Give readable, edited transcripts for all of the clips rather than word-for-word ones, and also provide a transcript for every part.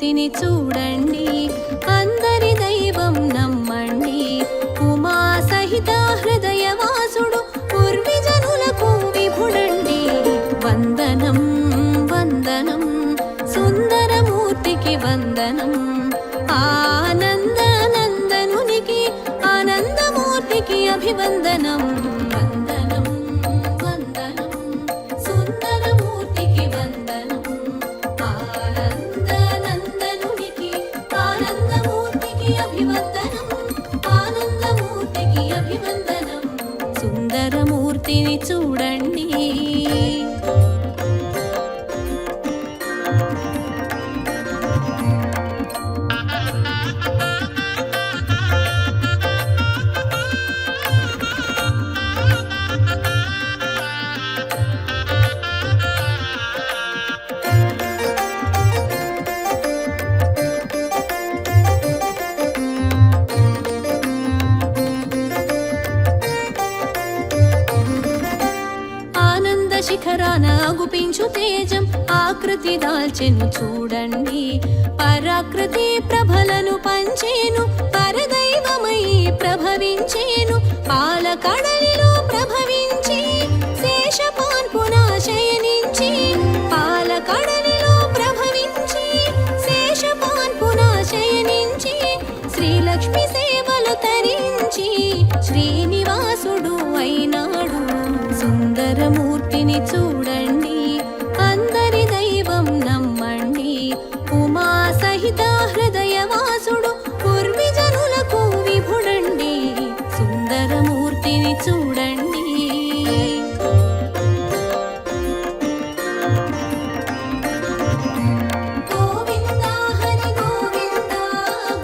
సుందరమూర్తిని చూడండి, అందరి దైవం నమ్మండి. ఉమా సహిత హృదయవాసుడు పూర్విజనులకు విభుడండి. వందనం వందనం సుందరమూర్తికి వందనం. ఆనందనందనునికి ఆనందమూర్తికి అభివందనం. వందనం వందనం సుందరమూర్తికి వందనం. ఆనందనందనునికి ఆనందమూర్తికి అభివందనం. ఆనందమూర్తికి అభివందనం. సుందరమూర్తిని చూడండి. శిఖరాన గుపించు తేజం ఆకృతి దాల్చెను చూడండి. పరాకృతి ప్రభలను పంచేను, పరదైవమై ప్రభవించేను. పాలకడలిలో ప్రభవించి శేషపాన్పున శయనించి, పాలకడలిలో ప్రభవించి శేషపాన్పున శయనించి, శ్రీలక్ష్మి సేవలు తరించి శ్రీనివాసుడు అయినాడు. సుందరమూర్తిని చూడండి, అందరి దైవం నమ్మండి. ఉమా సహిత హృదయవాసుడు పూర్విజనులకు విభుడండి. సుందరమూర్తిని చూడండి. గోవింద హరి గోవింద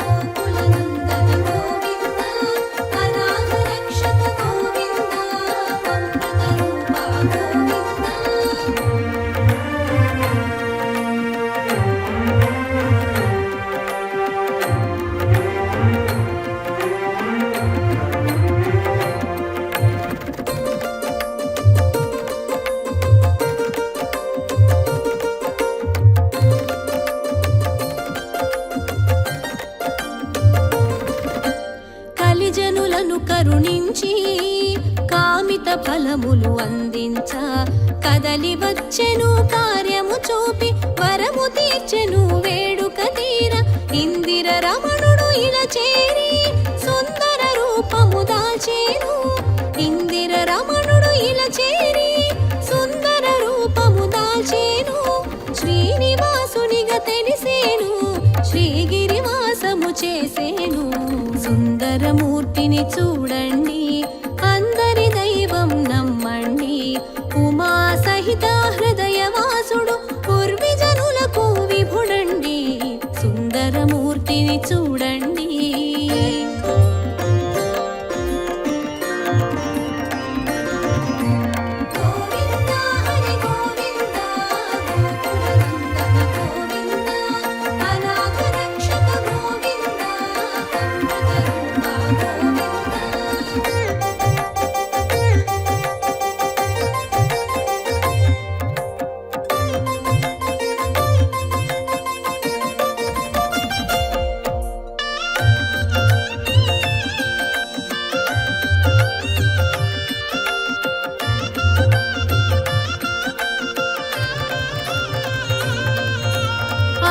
గోకులనందన గోవింద అనాథ రక్షక గోవింద అమృత రూప కలిజనులను కరుణించి కామిత ఫలములు అందించ, కదలి వచ్చెను కార్యము చూపి వరము తీర్చెను వేడుక తీర. ఇందిర రమణుడు ఇలా చేరి సుందర రూపము దాల్చేను. ఇందిర రమణుడు ఇలా చేరి సుందర రూపము దాల్చేను. శ్రీనివాసునిగా తెలిసేను, శ్రీగిరివాసము చేసేను. సుందరమూర్తిని చూడండి, అందరి దైవం నమ్మండి. ఉమా సహిత హృదయవాసుడు పూర్విజనులకు విభుడండి. సుందరమూర్తిని చూడండి. గోవింద హరి గోవింద గోకులనందన గోవింద అనాథ రక్షక గోవింద అమృత రూప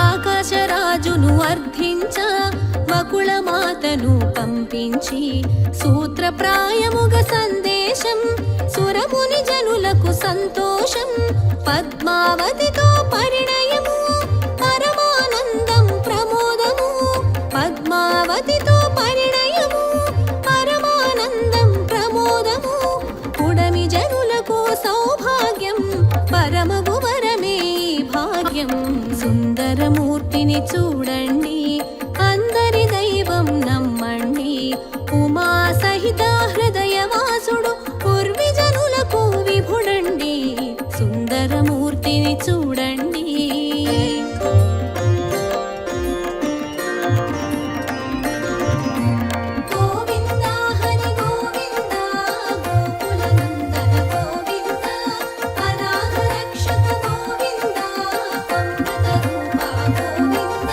ఆకాశరాజును అర్థించ మకుళమాతను పంపించి, సూత్రప్రాయముగా సందేశం సురముని జనులకు సంతోషం. పద్మావతితో పరిణయము పరమానందం ప్రమోదము. పద్మావతితో పరిణయము పరమానందం ప్రమోదము. పుడమి జనులకు సౌభాగ్యం పరమగు వరమే భాగ్యం. సుందరమూర్తిని చూడండి, అందరి దైవం నమ్మండి. ఉమా సహిత హృదయవాసుడు పూర్విజనులకు విభుడండి. సుందరమూర్తిని చూడండి. గోవింద హరి గోవింద గోకులనందన గోవింద అనాథ రక్షక గోవింద అమృత రూప గోవింద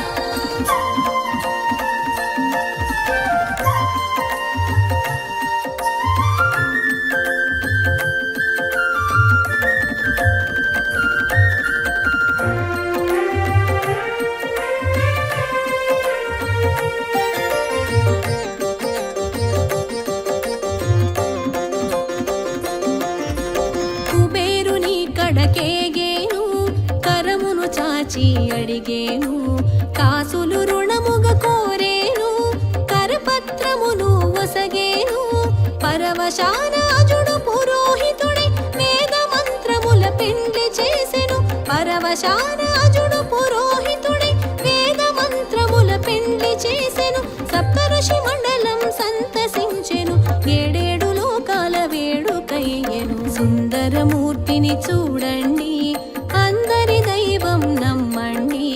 కడకేగేను కరమును చాచి అడిగేను కాసులు రుణముగ కోరేను కరపత్రమును ఒసగేను పరవశానాజుడు పురోహితుడై వేద మంత్రముల పెండ్లి చేసెను పరవశానాజుడు పురోహితుడై వేద మంత్రముల పెండ్లి చేసెను సప్తఋషి మండలం సంతసించెను ఏడేడు లోకాల వేడుకయ్యెను సుందరమూర్తిని చూడండి అందరి దైవం నమ్మండి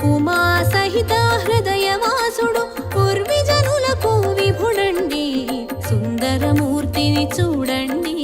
ఉమా సహిత హృదయవాసుడు పూర్విజనులకు విభుడండి సుందరమూర్తిని చూడండి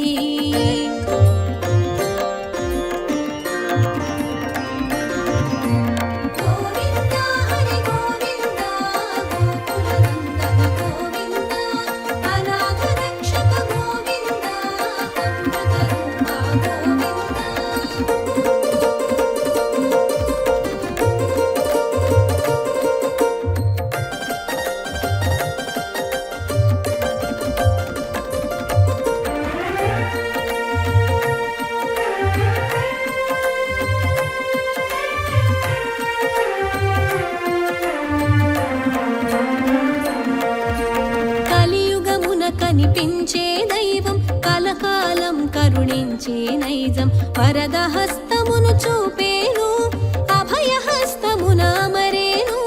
కనిపించే దైవం కలకాలం కరుణించే నైజం వరదహస్తమును చూపేను అభయహస్తమున అమరేను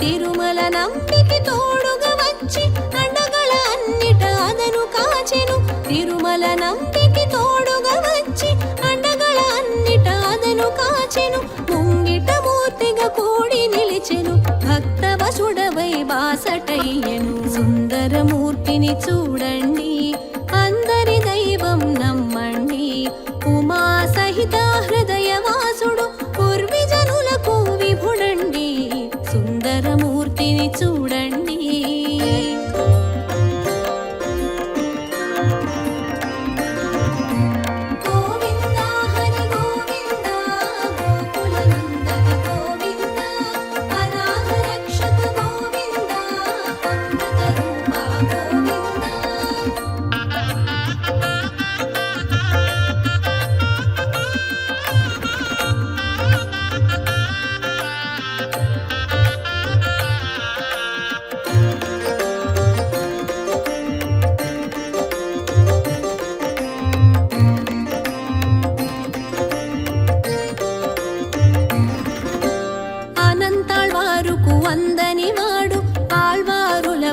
తిరుమల నంబికి తోడుగా వచ్చి అండగల అన్నిట అదను కాచెను తిరుమల నంబికి తోడుగా వచ్చి అండగల అన్నిట అదను కాచెను ముంగిట మూర్తిగా కూడి నిలిచెను భక్తవసుడవై బాసటయ్యెను సుందరమూర్తిని చూడండి అందరి దైవం నమ్మండి ఉమా సహిత హృదయవాసుడు పూర్విజనులకు విభుడండి సుందరమూర్తిని చూడండి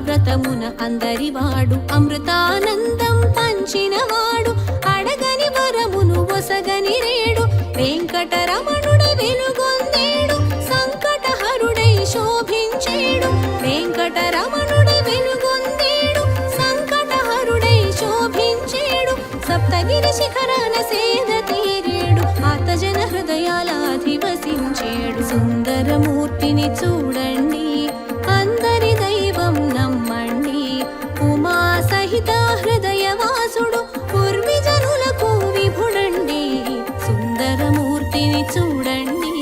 వ్రతమున అందరివాడు అమృతానందం పంచినవాడు అడగని వరమును ఒసగని రేడు వెంకటరమణుడై వెలుగొందేడు సంకటహరుడై శోభించేడు వెంకటరమణుడై వెలుగొందేడు సంకటహరుడై శోభించేడు సప్తగిరి శిఖరాన సేద తీరేడు ఆతజన హృదయాల అధివసించేడు సుందరమూర్తిని చూడండి అందరి దైవం నమ్మండి ఉమా సహిత హృదయవాసుడు పూర్విజనులకు విభుడండి సుందరమూర్తిని చూడండి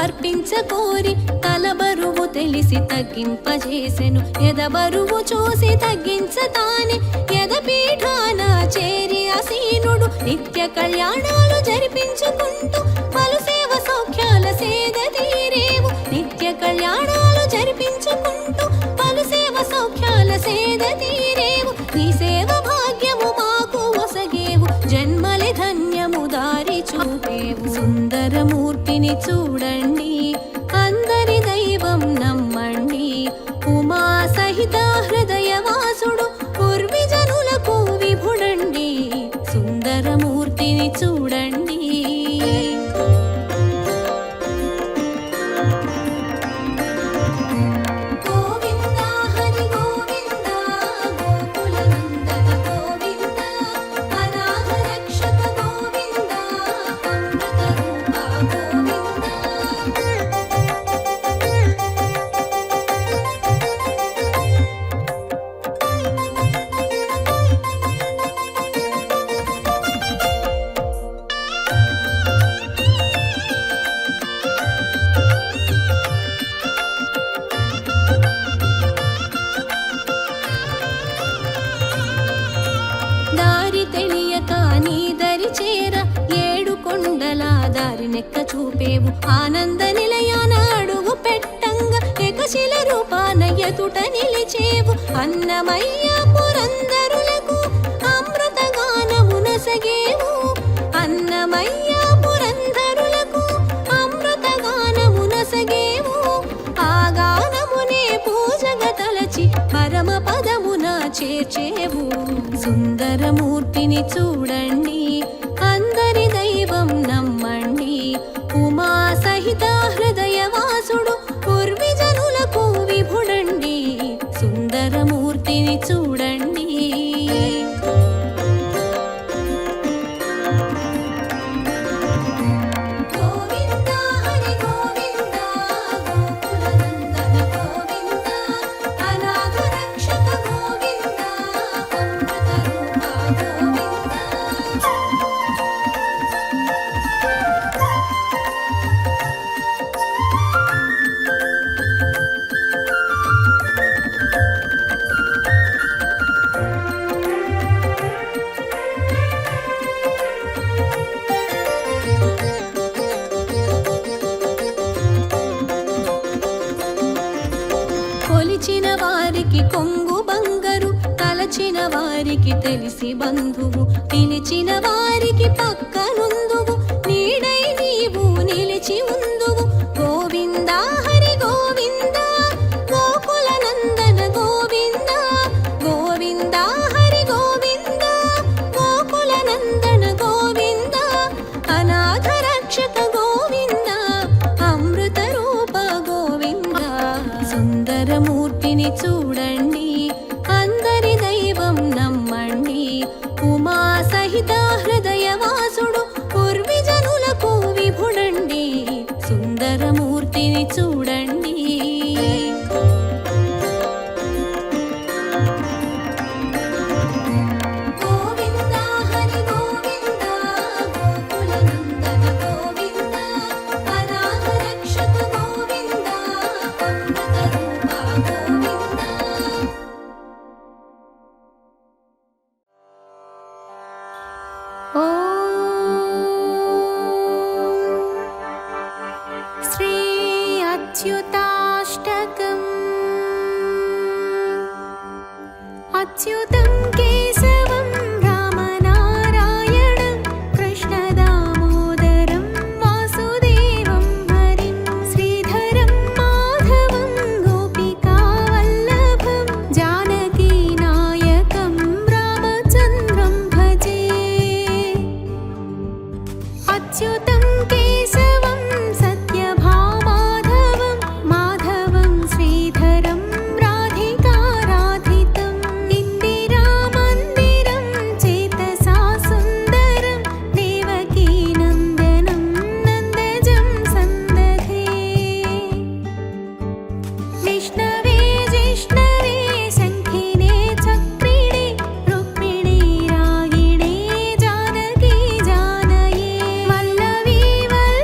అర్పించకోరి తల బరువు తెలిసి తగ్గింపజేసెను ఎద బరువు చూసి తగ్గించతానే ఎద పీఠాన చేరి అసీనుడు నిత్య కళ్యాణాలు జరిపించుకుంటూ పలు సేవ సౌఖ్యాల సేద తీరేవు నిత్య కళ్యాణాలు జరిపించుకుంటూ పలు సేవ సౌఖ్యాల సేద తీరేవు నీ సేవ భాగ్యము మాకు ఒసగేవు జన్మలే ధన్యము దారి చూపేవు సుందరమూర్తిని చూడండి అందరి దైవం నమ్మండి ఉమా సహిత హృదయవాసుడు పూర్విజనులకు విభుడండి సుందరమూర్తిని చూడండి కొండల దారినెక్క చూపేవు ఆనంద నిలయాన అడుగు పెట్టంగా ఏకశిల రూపాన ఎదుట నిలిచేవు అన్నమయ్య పురందరులకు అమృతగానమునసగేవు అన్నమయ్య పురందరులకు అమృతగానమునసగేవు ఆ గానమునే పూజగ తలచి పరమ పదమున చేర్చేవు సుందరమూర్తిని చూడండి అందరి దైవం నమ్మండి ఉమా సహిత హృదయవాసుడు పూర్విజనులకు విభుడండి సుందరమూర్తిని చూడండి గోవింద హరి గోవింద గోకులనందన గోవింద అనాథ రక్షక గోవింద అమృత రూప గోవింద కొలిచిన వారికి కొంగు బంగరు తలచిన వారికి తెలిసి బంధువు పిలిచిన వారికి పక్కనుందువు నీడై నీవు నిలిచి ఉందువు గోవింద హరి గోవింద గోకుల నందన గోవింద గోవింద హరి గోవింద గోకుల నందన గోవింద అనాథ రక్షక గోవింద అమృత రూప గోవింద సుందరమూర్తిని చూడండి అందరి దైవం నమ్మండి ఉమా సహిత హృదయవాసుడు పూర్విజనులకు విభుడండి సుందరమూర్తిని చూడండి గోవింద హరి గోవింద గోకుల నందన గోవింద అనాథ రక్షక గోవింద అమృత రూప గోవింద శ్రీ అచ్యుతాష్టకం అచ్యుతం కేశవం రామనారాయణం కృష్ణదామోదరం వాసుదేవం హరిం శ్రీధరం మాధవం గోపికావల్లభం జానకీనాయకం రామచంద్రం భజే అచ్యుతం కేశవం సత్యభామాధవం మాధవం శ్రీధరం రాధికారాధితం ఇందిరామందిరం చేతసా సుందరం దేవకీనందనం నందజం సందధే విష్ణవే జిష్ణవే శంఖినే చక్రిణే రుక్మిణీ రాగిణే జానకీ జానయే వల్లవీ వల్లభే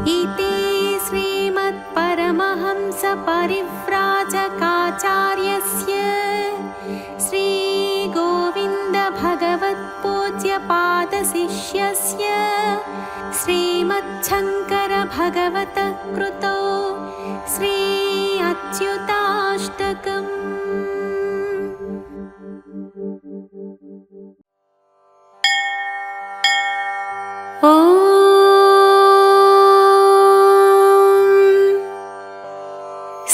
इति श्रीमत्परमहंसपरिव्राजकाचार्यस्य श्रीगोविन्दभगवत्पूज्यपादशिष्यस्य श्रीमच्छङ्करभगवतः कृतो श्री अच्युताष्टकम्।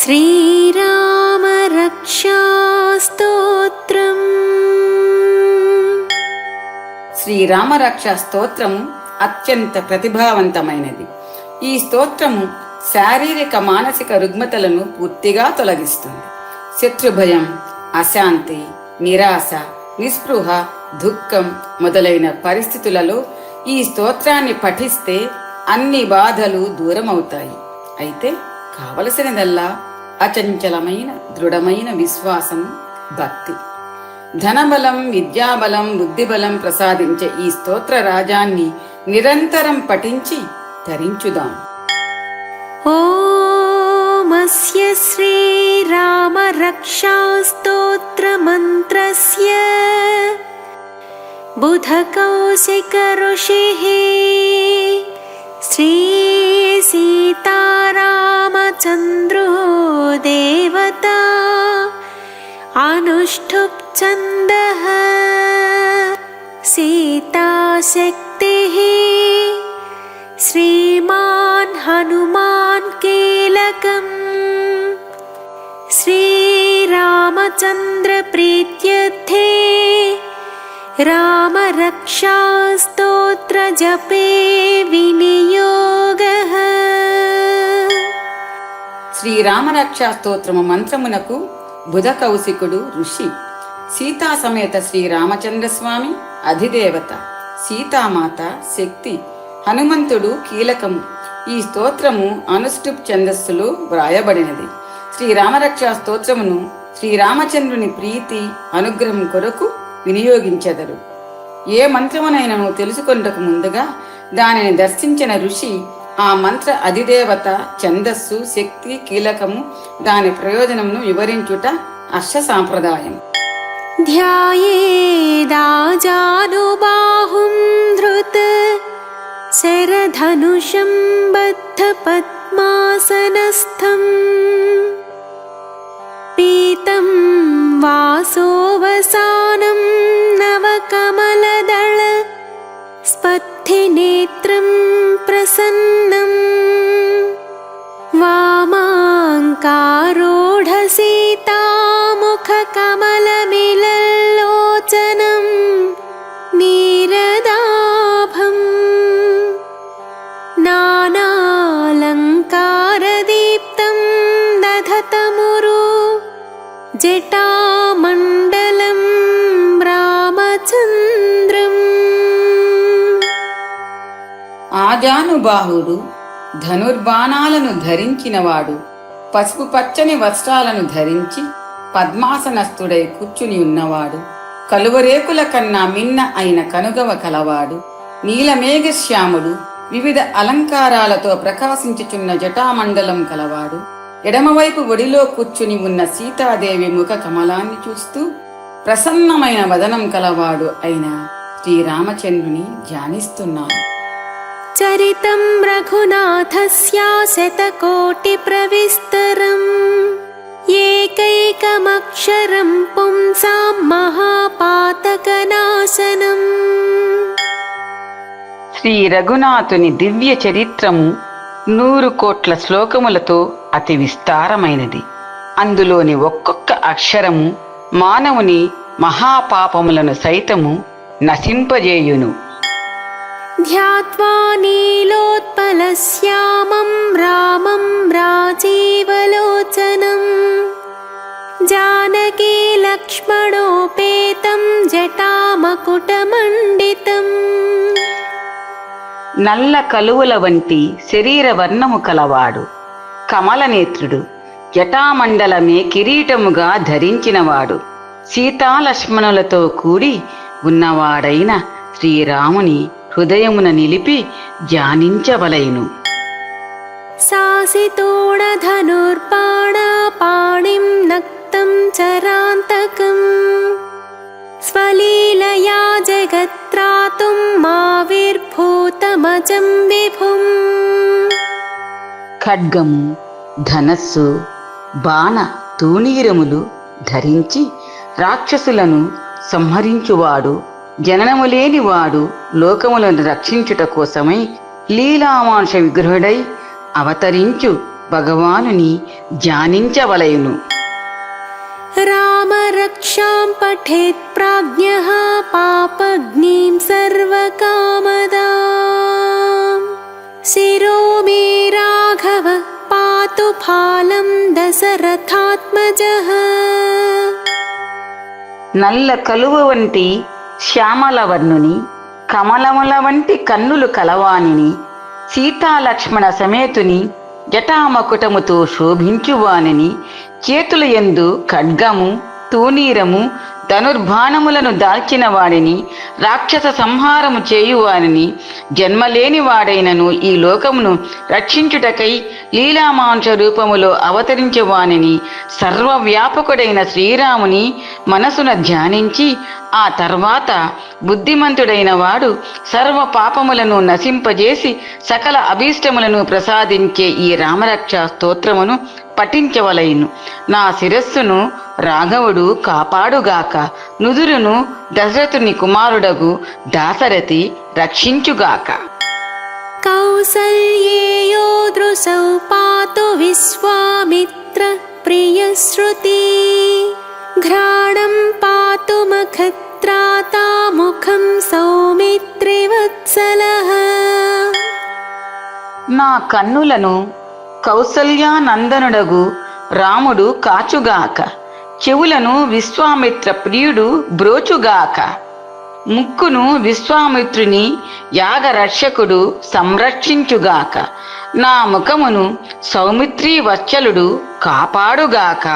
श्रीराम रक्षास्तोत्रम्। శ్రీరామ రక్షా స్తోత్రము అత్యంత ప్రతిభావంతమైనది. ఈ స్తోత్రము శారీరక మానసిక రుగ్మతలను పూర్తిగా తొలగిస్తుంది. శత్రుభయం, అశాంతి, నిరాశ, నిస్పృహ, దుఃఖం మొదలైన పరిస్థితులలో ఈ స్తోత్రాన్ని పఠిస్తే అన్ని బాధలు దూరమవుతాయి. అయితే కావలసినదల్లా అచంచలమైన దృఢమైన విశ్వాసం, భక్తి. ధనబలం, విద్యాబలం, బుద్ధిబలం ప్రసాదించే ఈ స్తోత్ర రాజాన్ని నిరంతరం పఠించి ధరించుదాం. ఓమస్య శ్రీరామ రక్షాస్తోత్ర మంత్రస్య బుధకౌశిక ఋషిః శ్రీ సీతారామచంద్రో దేవతా అనుష్ఠుప్ ఛందః సీతాశక్తిః శ్రీమాన్ హనుమాన్ కీలకం శ్రీరామచంద్ర ప్రీత్యర్థే రామ రక్షా స్తోత్ర జపే వినియోగః. శ్రీరామ రక్షా స్తోత్రము మంత్రమునకు బుధ కౌశికుడు ఋషి, సీతా సమేత శ్రీరామచంద్రస్వామి అధిదేవత, సీతామాత శక్తి, హనుమంతుడు కీలకము. ఈ స్తోత్రము అనుష్ఠుప్ ఛందస్సులో వ్రాయబడినది. శ్రీరామరక్షా స్తోత్రమును శ్రీరామచంద్రుని ప్రీతి అనుగ్రహం కొరకు వినియోగించెదరు. ఏ మంత్రమునైనను తెలుసుకొనుటకు ముందుగా దానిని దర్శించిన ఋషి ఆ మంత్ర అధిదేవత, ఛందస్సు, శక్తి, కీలకము, దాని ప్రయోజనమును వివరించుట హర్ష సాంప్రదాయం. ధ్యాయేదాజానుబాహుం ధృత శరధనుషం బద్ధ పద్మాసనస్థం పీతం వాసోవసానం నవకమలదళ స్పర్ధినేత్రం ప్రసన్నం వామాంకారూఢసీతాముఖకమలమిలల్లోచనం నీరదాభం నానాలంకారదీప్తం దధతమురు జటామండలం రామచంద్రం. ఆజానుబాహుడు, ధనుర్బాణాలను ధరించినవాడు, పసుపు పచ్చని వస్త్రాలను ధరించి పద్మాసనస్థుడై కూర్చుని ఉన్నవాడు, కలువరేకుల కన్నా మిన్న అయిన కనుగవ కలవాడు, నీలమేఘశ్యాముడు, వివిధ అలంకారాలతో ప్రకాశించుచున్న జటామండలం కలవాడు, ఎడమవైపు ఒడిలో కూర్చుని ఉన్న సీతాదేవి ముఖ కమలాన్ని చూస్తూ ప్రసన్నమైన వదనం కలవాడు అయిన శ్రీరామచంద్రుని ధ్యానిస్తున్నాను. చరితం రఘునాథస్య శతకోటి ప్రవిస్తరం ఏకైకమక్షరం పుంసాం మహాపాతకనాశనం. శ్రీ రఘునాథుని దివ్య చరిత్రము 100 కోట్ల శ్లోకములతో అతి విస్తారమైనది. అందులోని ఒక్కొక్క అక్షరము మానవుని మహాపాపములను సైతము నశింపజేయును. ధ్యాత్వా నీలోత్పలశ్యామం రామం రాజీవలోచనం జానకీ లక్ష్మణోపేతం జటామకుటమండితం. నల్ల కలువల వంటి శరీర వర్ణము కలవాడు, కమలనేత్రుడు, జటామండలమే కిరీటముగా ధరించినవాడు, సీతాలక్ష్మణులతో కూడి ఉన్నవాడైన శ్రీరాముని హృదయమున నిలిపి ధ్యానించవలెను. सासितोणधनुर्बाणपाणिं नक्तं चरान्तकम् स्वलीलया जगत्त्रातुं माविर्भूतमजं विभुम् ఖడ్గము, ధనస్సు, బాణ తూణీరములు ధరించి రాక్షసులను సంహరించువాడు, జననము లేనివాడు, లోకములను రక్షించుట కోసమై లీలామానుష విగ్రహుడై అవతరించు భగవానుని ధ్యానించవలయును. रामरक्षां पठेत् प्राज्ञः पापग्निं सर्वकामदाम् शिरो मे राघव पातु फालं दशरथात्मजः నల్ల కలువ వంటి శ్యామల వర్ణుని, కమలముల వంటి కన్నులు కలవానిని, సీతాలక్ష్మణ సమేతుని, జటామకుటముతో శోభించువానిని, చేతుల యందు ఖడ్గము, తూణీరము, ధనుర్బాణములను దాల్చిన వాడిని, రాక్షస సంహారము చేయువానిని, జన్మలేని వాడైనను ఈ లోకమును రక్షించుటకై లీలామాంస రూపములో అవతరించేవానిని, సర్వవ్యాపకుడైన శ్రీరాముని మనసున ధ్యానించి ఆ తర్వాత బుద్ధిమంతుడైన వాడు సర్వ పాపములను నశింపజేసి సకల అభీష్టములను ప్రసాదించే ఈ రామరక్ష స్తోత్రమును పఠించవలయును. నా శిరస్సును రాఘవుడు కాపాడుగాక, నుదురును దశరథుని కుమారుడగు దాశరథి రక్షించుగాక. కౌసల్యేయో దృశౌ పాతు విశ్వామిత్ర ప్రియశ్రుతి ఘ్రాణం పాతు మఖత్రాతా ముఖం సౌమిత్రివత్సలః. నా కన్నులను కౌసల్యానందనుడగు రాముడు కాచుగాక, చెవులను విశ్వామిత్ర ప్రియుడు బ్రోచుగాక, ముక్కును విశ్వామిత్రుని యాగరక్షకుడు సంరక్షించుగాక, నా ముఖమును సౌమిత్రీ వత్సలుడు కాపాడుగాక.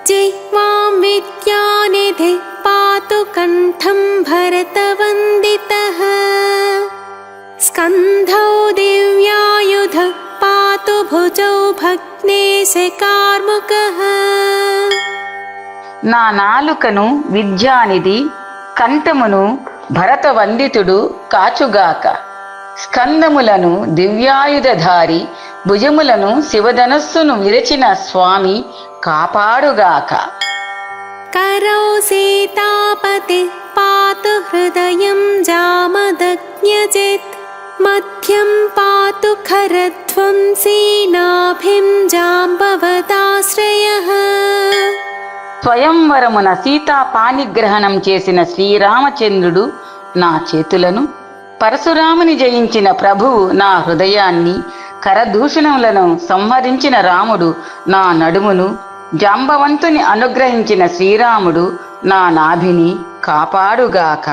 జిహ్వాం విద్యానిధి పాతు కంఠం భరతవందితః స్కంధౌ దివ్యాయుధ పాతు భుజౌ భగ్నేశ కార్ముకః. నా నాలుకను విద్యానిధి, కంఠమును భరతవందితుడు కాచుగాక, స్కందములను దివ్యాయుధధారి, భుజములను శివధనస్సును విరచిన స్వామి కాపాడుగాక. करौ सीतापति पातु हृदयं जामदग्न्यजित् मध्यं पातु खरध्वंसी नाभिं जाम्बवदाश्रयः. స్వయంవరమున సీతా పాణిగ్రహణం చేసిన శ్రీరామచంద్రుడు నా చేతులను, పరశురాముని జయించిన ప్రభువు నా హృదయాన్ని, కరదూషణములను సంహరించిన రాముడు నా నడుమును, జాంబవంతుని అనుగ్రహించిన శ్రీరాముడు నా నాభిని కాపాడుగాక.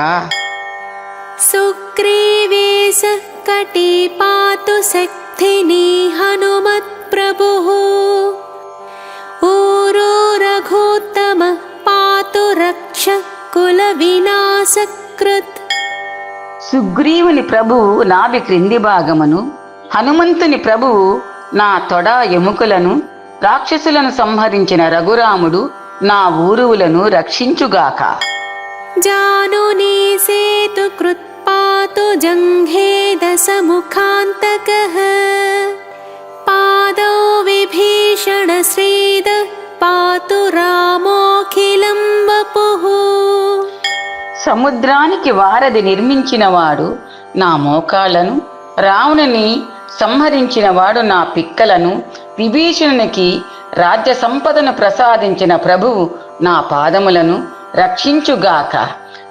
సుగ్రీవేశ కటి పాతు శక్తిని హనుమత్ ప్రభుః ఊరో రఘోత్తమ పాతు రక్ష కుల వినాశకృత్. సుగ్రీవుని ప్రభువు నాభి క్రింది భాగమును, హనుమంతుని ప్రభువు నా తొడ ఎముకలను, రాక్షసులను సంహరించిన రఘురాముడు నా ఊరువులను రక్షించుగాక. జానునీ సేతు కృత్పాతు జంఘే దశముఖాంతకః పాదౌ విభీషణ శ్రీద పాతు రామోఖిలం వపుః. సముద్రానికి వారధి నిర్మించినవాడు నా మోకాళ్లను, రావణుని సంహరించినవాడు నా పిక్కలను, విభీషణునికి రాజ్య సంపదను ప్రసాదించిన ప్రభువు నా పాదములను రక్షించుగాక.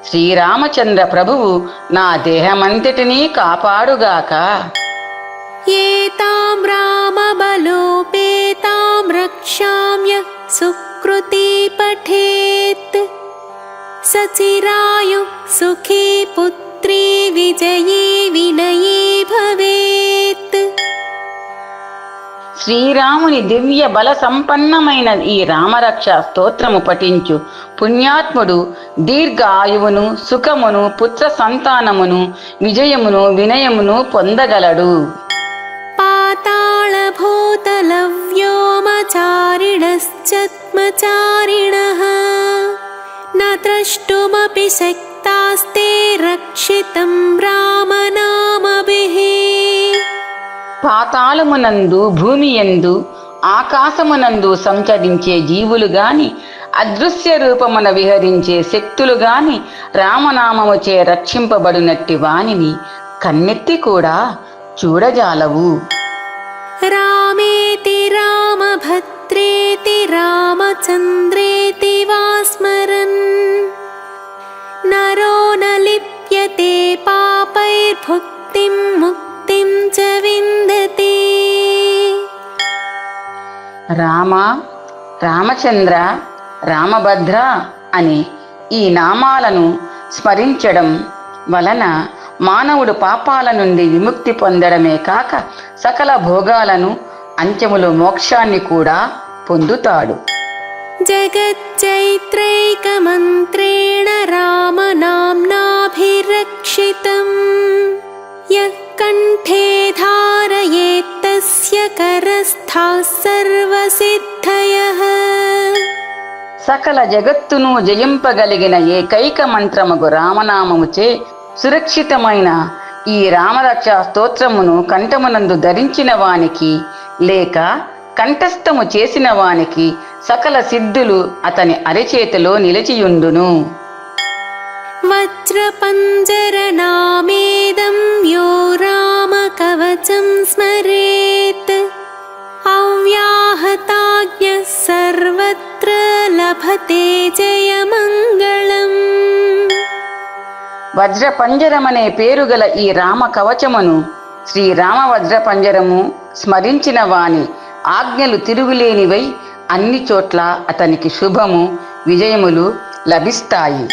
శ్రీరామచంద్ర ప్రభువు నా దేహమంతటినీ కాపాడుగాక. ఏతాం రామబలోపేతాం రక్షామ్య సుకృతి పఠేత్ సచిరాయు సుఖీ పుత్రీ విజయీ వినయీ భవేత్. శ్రీరాముని దివ్య బల సంపన్నమైన ఈ రామరక్ష స్తోత్రము పఠించు పుణ్యాత్ముడు దీర్ఘ ఆయువును, సుఖమును, పుత్ర సంతానమును, విజయమును, వినయమును పొందగలడు. పాతా भूतलव्योमचारिणश्चत्मचारिणः न द्रष्टुमपि शक्तास्ते रक्षितं रामनामभिः। పాతాళమునందు భూమి యందు ఆకాశమునందు సంచరించే జీవులు గాని అదృశ్య రూపమున విహరించే శక్తులు గాని రామనామముచే రక్షింపబడినట్టి వానిని కన్నెత్తి కూడా చూడజాలవు. రామేతి రామభద్రేతి రామచంద్రేతి వా స్మరన్ నరో న లిప్యతే పాపైర్భుక్తిం ముక్తిం చ విందతి. రామ, రామచంద్ర, రామభద్ర అని ఈ నామాలను స్మరించడం వలన మానవుడు పాపాల నుండి విముక్తి పొందడమే కాక సకల భోగాలను అంత్యములో మోక్షాన్ని కూడా పొందుతాడు. జగజ్జైత్రైకమంత్రేణ రామనామ్నాభిరక్షితం యః కంఠే ధారయేత్ తస్య కరస్థాః సర్వసిద్ధయః. సకల జగత్తును జయింపగలిగిన ఏకైక మంత్రముగు రామనామముచే సురక్షితమైన ఈ రామరక్ష స్తోత్రమును కంఠమునందు ధరించిన వానికి లేక కంఠస్థము చేసిన వానికి సకల సిద్ధులు అతని అరచేతిలో నిలిచియుండును. వజ్రపంజరనామేదం యో రామకవచం స్మరేత్ అవ్యాహతాజ్ఞః సర్వత్ర లభతే జయమంగళం. వజ్రపంజరమనే పేరు గల ఈ రామ కవచమును శ్రీరామ వజ్రపంజరము స్మరించిన వాని ఆజ్ఞలు తిరుగులేనివై అన్ని చోట్ల అతనికి శుభము విజయములు లభిస్తాయి.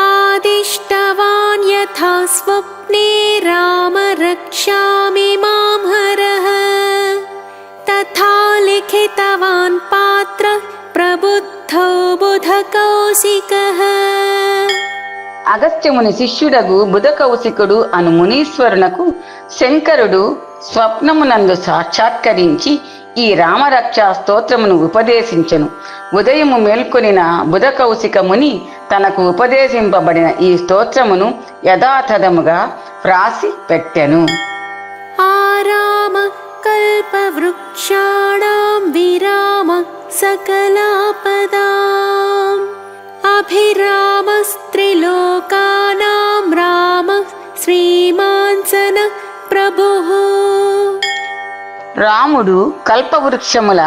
ఆదిష్టవాన్ యథా స్వప్నే రామ రక్షామి మాం హరః తథా లిఖితవాన్ పాత్ర ప్రబుద్ధో బుధకౌశికః. అగస్త్యముని శిష్యుడగు బుధకౌశికుడు అను మునీశ్వరునకు శంకరుడు స్వప్నమునందు సాక్షాత్కరించి ఈ రామరక్షా స్తోత్రమును ఉపదేశించెను. ఉదయము మేల్కొనిన బుధకౌశిక ముని తనకు ఉపదేశింపబడిన ఈ స్తోత్రమును యథాతథముగా వ్రాసి పెట్టెను. ఆరామ కల్పవృక్షాణాం విరామ సకలాపదాం అభిరామస్త్రిలోకానాం రామ శ్రీమాన్సన ప్రభుః. రాముడు కల్పవృక్షముల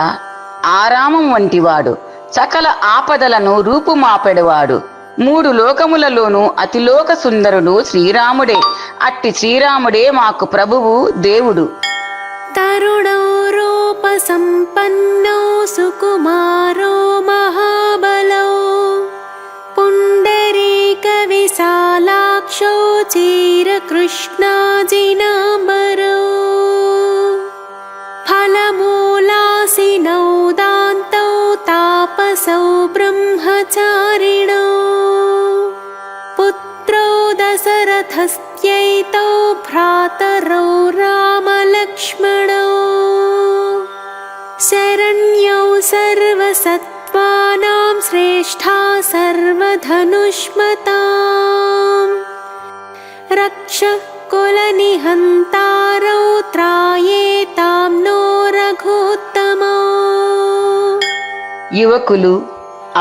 ఆరామం వంటివాడు, సకల ఆపదలను రూపుమాపెడవాడు. 3 లోకములలోనూ అతిలోక సుందరుడు శ్రీరాముడే. అట్టి శ్రీరాముడే మాకు ప్రభువు దేవుడు. తరుణౌ రూప సంపన్నౌ సుకుమారో మహాబలౌ పుండరీక విశాలాక్షో చీరకృష్ణాజినాంబరౌ ఫలమూలాసినౌ దాంతౌ తాపసౌ బ్రహ్మచారిణౌ పుత్రౌ దశరథస్యైతౌ భ్రాతరౌ రామలక్ష్మణౌ శరణ్యౌ సర్వసత్వానాం శ్రేష్ఠా సర్వధనుష్మతాం రక్ష కులనిహంతారౌ త్రాయేతాం నో రఘోత్తమో. యువకులు,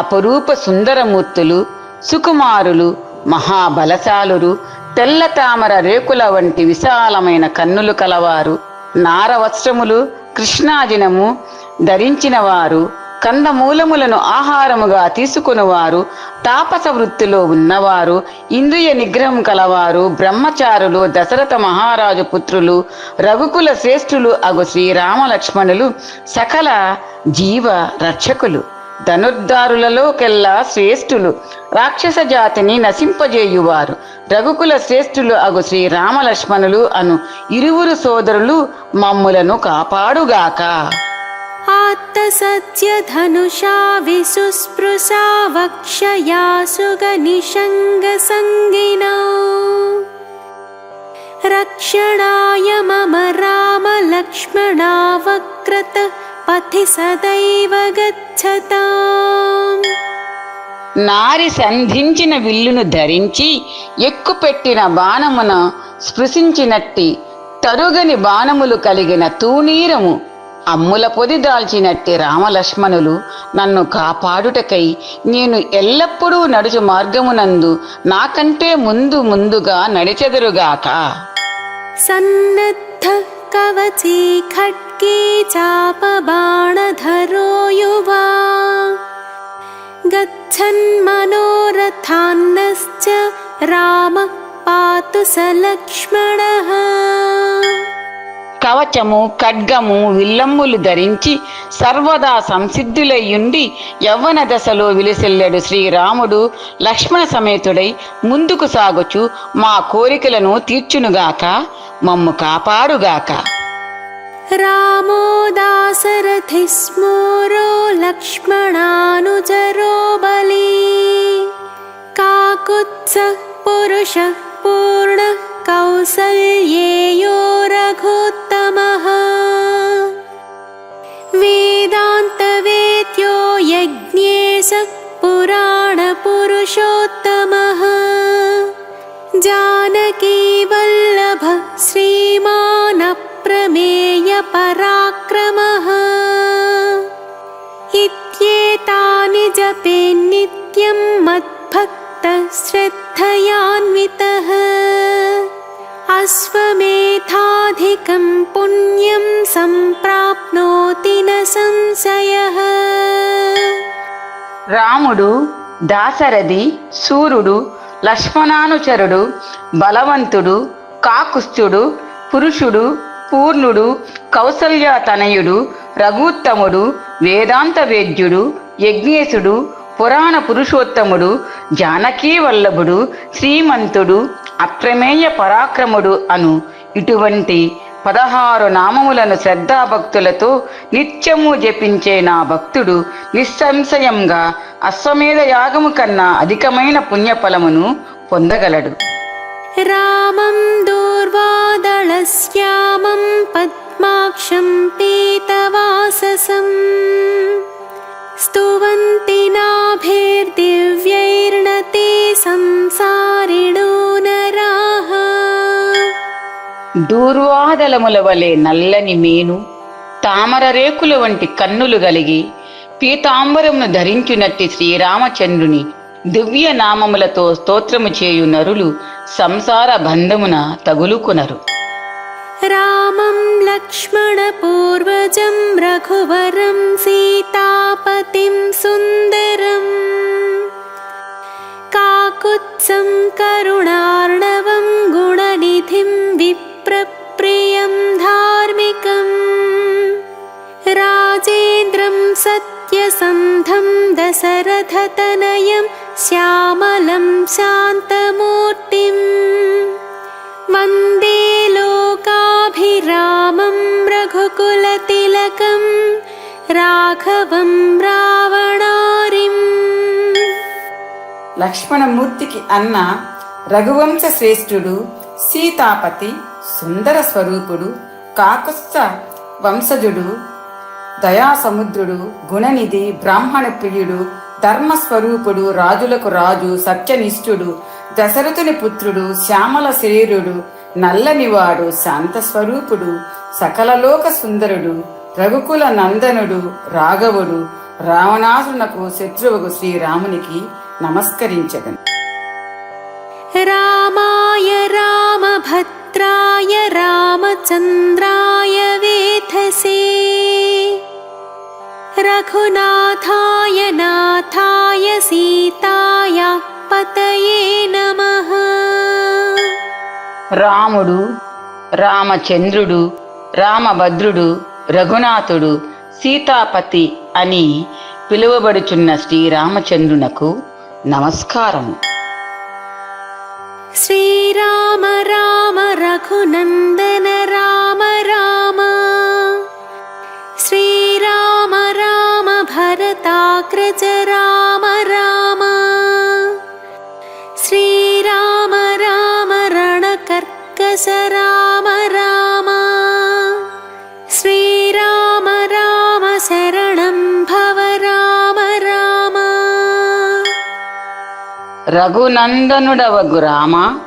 అపరూప సుందరమూర్తులు, సుకుమారులు, మహాబలశాలురు, తెల్ల తామర రేకుల వంటి విశాలమైన కన్నులు కలవారు, నారవస్త్రములు కృష్ణాజినము ధరించిన వారు, కందమూలములను ఆహారముగా తీసుకునివారు, తాపస వృత్తిలో ఉన్నవారు, ఇంద్రియ నిగ్రహం కలవారు, బ్రహ్మచారులు, దశరథ మహారాజు పుత్రులు, రఘుకుల శ్రేష్ఠులు అగు శ్రీరామ లక్ష్మణులు సకల జీవ రక్షకులు, ధనుర్ధారులలోకెల్లా శ్రేష్ఠులు, రాక్షస జాతిని నశింపజేయువారు, రఘుకుల శ్రేష్ఠులు అగు శ్రీరామ లక్ష్మణులు అను ఇరువురు సోదరులు మమ్ములను కాపాడుగాక. ఆత్తసత్య ధనుషా విసుస్పృశా వక్షయా సుగనిషంగ సంగినౌ రక్షణాయ మమ రామ లక్ష్మణ लक्ष्मणावक्रत पथि सदैव गच्छताम्। నారి సంధించిన విల్లును ధరించి ఎక్కుపెట్టిన బాణమున స్పృశించినట్టి తరుగని బాణములు కలిగిన తూణీరము అమ్ముల పొది దాల్చినట్టి రామలక్ష్మణులు నన్ను కాపాడుటకై నేను ఎల్లప్పుడూ నడుచు మార్గమునందు నాకంటే ముందుగా నడిచెదరుగాక. సన్నద్ధ కవచీ ఖడ్గే చాపబాణధరో యువా గచ్చన్మనోరథాన్నశ్చ రామ పాతు స లక్ష్మణః. కవచము ఖడ్గము విల్లమ్ములు ధరించి సర్వదా సంసిద్ధులయ్యుండి యవ్వన దశలో విలిసిల్లెడు శ్రీరాముడు లక్ష్మణ సమేతుడై ముందుకు సాగుచు మా కోరికలను తీర్చునుగాక, మమ్ము కాపాడుగాక. రామో దాశరథి స్మోరో లక్ష్మణానుచరో బలి కాకుత్సః పురుషః పూర్ణః కౌసల్యేయో రఘోత్తమః. వేదాంతవేద్యో యజ్ఞేశః పురాణపురుషోత్తమః. जानकीवल्लभः श्रीमान् अप्रमेय पराक्रमः. इत्येतानि जपेन्नित्यं मद्भक्तः श्रद्धयान्वितः. अश्वमेधाधिकं पुण्यं सम्प्राप्नोति न संशयः. రాముడు దాశరథి సూర్యుడు లక్ష్మణానుచరుడు బలవంతుడు కాకుస్థుడు పురుషుడు పూర్ణుడు కౌసల్యతనయుడు రఘుత్తముడు వేదాంత వేద్యుడు యజ్ఞేశుడు పురాణ పురుషోత్తముడు జానకీ వల్లభుడు శ్రీమంతుడు అప్రమేయ పరాక్రముడు అను ఇటువంటి 16 నామములను శ్రద్ధాభక్తులతో నిత్యము జపించే నా భక్తుడు నిస్సంశయంగా అశ్వమేధ యాగము కన్నా అధికమైన పుణ్యఫలమును పొందగలడు. రామం దూర్వాదళశ్యామం పద్మాక్షం పీతవాససం స్తువంతి నాభిర్దివ్యైర్నతే సంసారిణో నరాః. దూర్వాదలముల వలె నల్లని మేను తామర రేకుల వంటి కన్నులు కలిగి పీతాంబరమును ధరించునట్టి శ్రీరామచంద్రుని దివ్య నామములతో స్తోత్రము చేయు నరులు సంసార బంధమున తగులుకునరు. రామం లక్ష్మణ పూర్వజం రఘువరం సీతాపతిం సుందరం కాకుత్సం కరుణార్ణవం గుణనిధిం విప్రప్రియం ధార్మికం రాజేంద్రం సత్యసంధం దశరథతనయం శ్యామలం శాంతమూర్తిం వందే లోకాభిరామం రఘుకులతిలకం రాఘవం రావణారిం. లక్ష్మణమూర్తికి అన్న రఘువంశ శ్రేష్ఠుడు సీతాపతి సుందర స్వరూపుడు కాకుత్స వంశజుడు దయాసముద్రుడు గుణనిధి బ్రాహ్మణ ప్రియుడు ధర్మస్వరూపుడు రాజులకు రాజు సత్యనిష్ఠుడు దశరథుని పుత్రుడు శ్యామల శరీరుడు నల్లనివాడు శాంతస్వరూపుడు సకలలోక సుందరుడు రఘుకుల నందనుడు రాఘవుడు రావణాసునకు శత్రువుకు శ్రీరామునికి నమస్కరించగను. రామాయ రామభద్రాయ రామచంద్రాయ వేధసే రఘునాథాయ నాథాయ సీతాయ పతయే నమః. రాముడు రామచంద్రుడు రామభద్రుడు రఘునాథుడు సీతాపతి అని పిలువబడుచున్న శ్రీరామచంద్రునకు నమస్కారము. శ్రీరామ రామ రఘునందన రామ రామ శ్రీరామ రామ భరతాగ్రజ రామ రామ శ్రీరామ రామ రణకర్కశ రామ రామ రఘునందనుడవగు రామ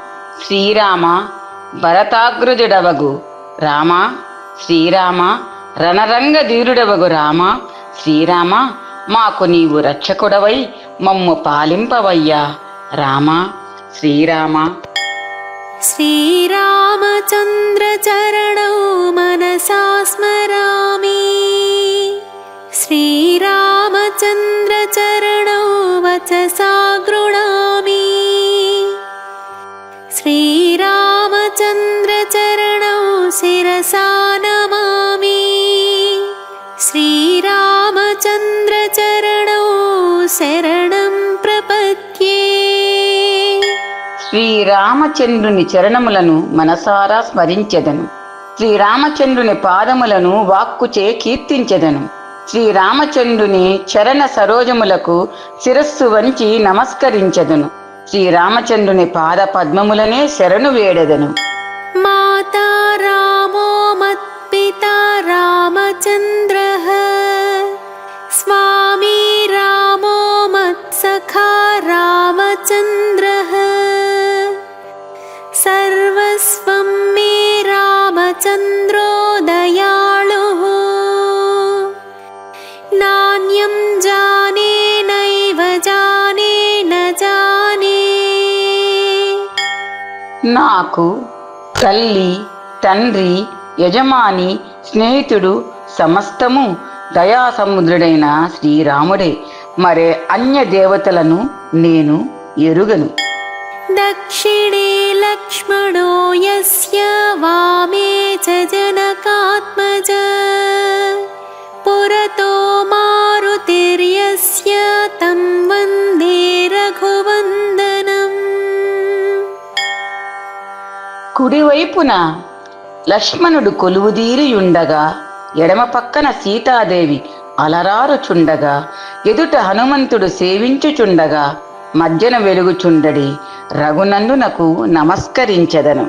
శ్రీరామ భరతాగ్రజుడవగు రామ శ్రీరామ రణరంగ ధీరుడవగు రామ శ్రీరామ మాకు నీవు రక్షకుడవై మమ్ము పాలింపవయ్యా రామ శ్రీరామ. శ్రీరామచంద్ర చరణౌ మనసా స్మరామి శ్రీరామచంద్ర చరణౌ వచసా గృణామి శ్రీరామచంద్ర చరణౌ శిరసా నమామి శ్రీరామచంద్ర చరణౌ శరణం ప్రపద్యే. శ్రీరామచంద్రుని చరణములను మనసారా స్మరించెదను. శ్రీరామచంద్రుని పాదములను వాక్కుచే కీర్తించెదను. శ్రీరామచంద్రుని చరణ సరోజములకు శిరస్సు వంచి నమస్కరించెదను. శ్రీరామచంద్రుని పాద పద్మములనే శరణు వేడెదను. మాతా రామో మత్పితా రామచంద్రః స్వామి రామో మత్సఖా రామచంద్రః సర్వస్వం మే రామచంద్రో దయాళుః నాన్యం జానే నైవ జానే న జానే. నాకు తల్లి తండ్రి యజమాని స్నేహితుడు సమస్తము దయాసముద్రుడైన శ్రీరాముడే. మరే అన్య దేవతలను నేను ఎరుగను. దక్షిణే లక్ష్మణో యస్య వామే చ జనకాత్మజ పురతో మారుతిర్యస్య తం వందే రఘువందనం. కుడివైపున లక్ష్మణుడు కొలువుదీరియుండగా ఎడమ పక్కన సీతాదేవి అలరారుచుండగా ఎదుట హనుమంతుడు సేవించుచుండగా మధ్యన వెలుగుచుండడి రఘునందునకు నమస్కరించెదను.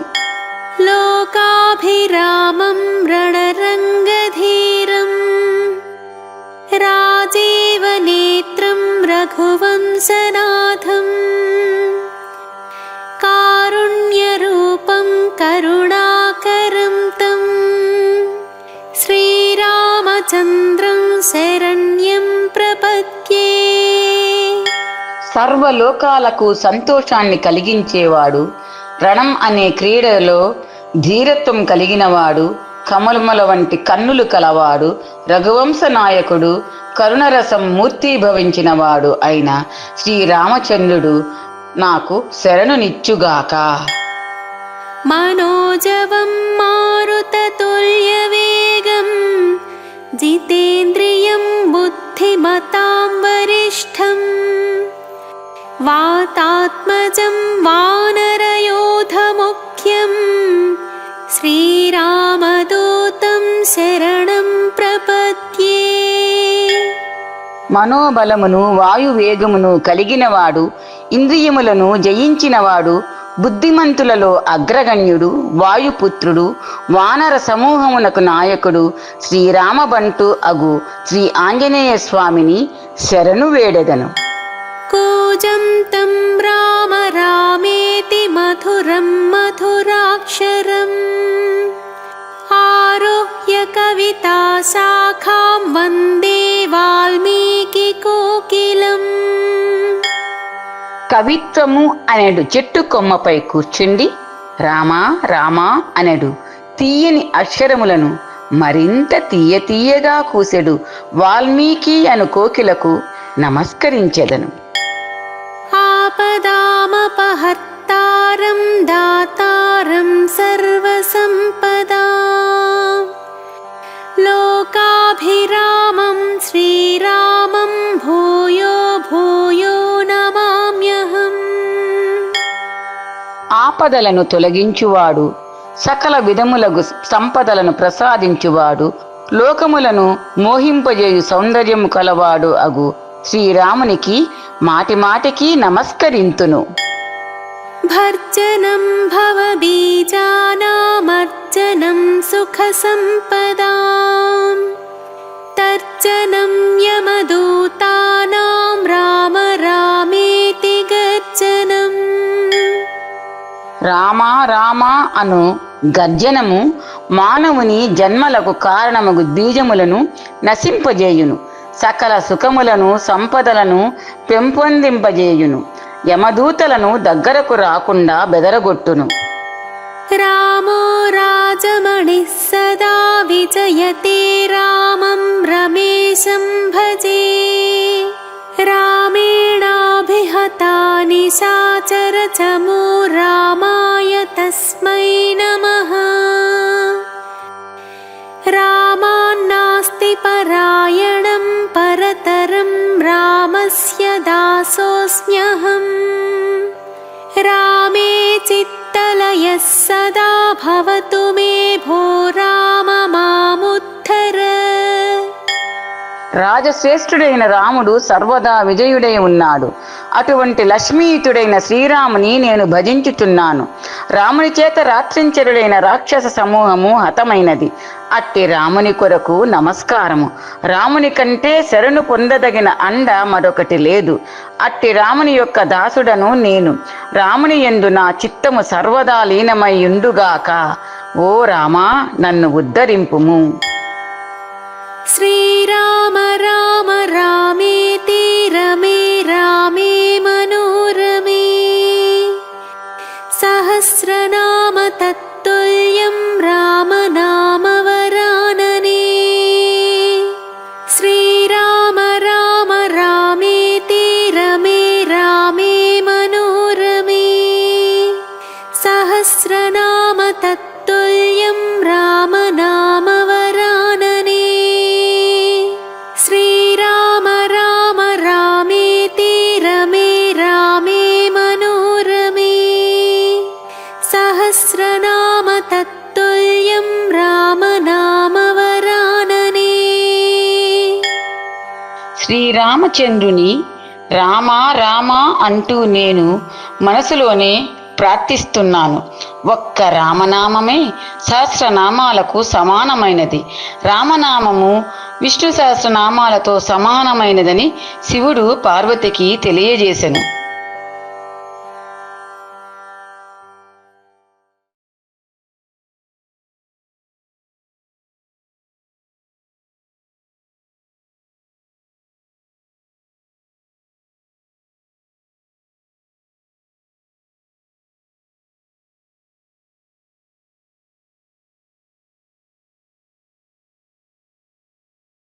లోకాభిరామం రణరంగధీరం రాజీవనేత్రం రఘువంశనాథం కారుణ్యరూపం కరుణాకరం తం శ్రీరామచంద్రం శరణ్యం ప్రపద్యే. సర్వలోకాలకు సంతోషాన్ని కలిగించేవాడు, రణం అనే క్రీడలో ధీరత్వం కలిగినవాడు, కమలముల వంటి కన్నులు కలవాడు, రఘువంశ నాయకుడు, కరుణరసం మూర్తీభవించినవాడు అయిన శ్రీరామచంద్రుడు నాకు శరణునిచ్చుగాక. మనోజవం మారుతతుల్యవేగం జితేంద్రియం బుద్ధిమతాం వరిష్టం వాతాత్మజం వానరయోధముఖ్యం శ్రీరామదూతం శరణం ప్రపద్యే. మనోబలమును వాయువేగమును కలిగినవాడు, ఇంద్రియములను జయించినవాడు, బుద్ధిమంతులలో అగ్రగణ్యుడు, వాయుపుత్రుడు, వానర సమూహమునకు నాయకుడు, శ్రీరామబంటు అగు శ్రీ ఆంజనేయ స్వామిని శరణు వేడెదను. కూజం తం రామ రామేతి మధురం మధురాక్షరం ఆరుహ్య కవితా శాఖాం వందే వాల్మీకి కోకిలం. కవిత్వము అనేడు చెట్టు కొమ్మపై కూర్చుండి రామా రామా అనెడు తీయని అక్షరములను మరింత తీయగా కూసెడు వాల్మీకి అను కోకిలకు నమస్కరించెదను. ఆపదామపహర్తారం దాతారం సర్వసంపదాం లోకాభిరామం శ్రీరామం భూయో భూయో నమామ్యహం. ఆపదలను తొలగించువాడు, సకల విధములగు సంపదలను ప్రసాదించువాడు, లోకములను మోహింపజేయు సౌందర్యము కలవాడు అగు శ్రీరామునికి మాటిమాటికి నమస్కరింతును. భర్జనం భవబీజానామర్జనం సుఖ సంపదాం తర్జనం యమదూతానాం రామ రామేతి గర్జనం. రామ అను గర్జనము మానవుని జన్మలకు కారణమగు బీజములను నశింపజేయును, సకల సుఖములను సంపదలను పెంపొందింపజేయును, యమదూతలను దగ్గరకు రాకుండా బెదరగొట్టును. రామో రాజమణిః సదా విజయతే రామం రమేశం భజే. రామేణాభిహతా నిశాచరచమో రామాయ తస్మై నమః. రామాన్నాస్తి పరాయణం పరతరం రామస్య దాసోऽస్మ్యహం. రామే చిత్తలయః సదా భవతు మే భో రామ మాముద్ధర. రాజశ్రేష్ఠుడైన రాముడు సర్వదా విజయుడై ఉన్నాడు. అటువంటి లక్ష్మీయుతుడైన శ్రీరాముని నేను భజించుచున్నాను. రాముని చేత రాత్రించరుడైన రాక్షస సమూహము హతమైనది. అట్టి రాముని కొరకు నమస్కారము. రాముని కంటే శరణు పొందదగిన అండ మరొకటి లేదు. అట్టి రాముని యొక్క దాసుడను నేను. రాముని యందు నా చిత్తము సర్వదా లీనమై ఉండుగాక. ఓ రామా, నన్ను ఉద్ధరింపుము. శ్రీరామ రామ రామేతి రమే రామే మనోరమే. సహస్రనామ తత్తుల్యం రామనామవరాననే. శ్రీరామ రామ రామేతి రమే రామే మనోరమే. సహస్రనామ తత్తుల్యం రామనామవరాననే. శ్రీరామ రామ రామేతి రమే రామే మనోరమే. సహస్రనామ తత్తుల్యం రామనామవరాననే. శ్రీరామచంద్రుని రామా రామా అంటూ నేను మనసులోనే ప్రార్థిస్తున్నాను. ఒక్క రామనామమే సహస్రనామాలకు సమానమైనది. రామనామము విష్ణు సహస్రనామాలతో సమానమైనదని శివుడు పార్వతికి తెలియజేసెను.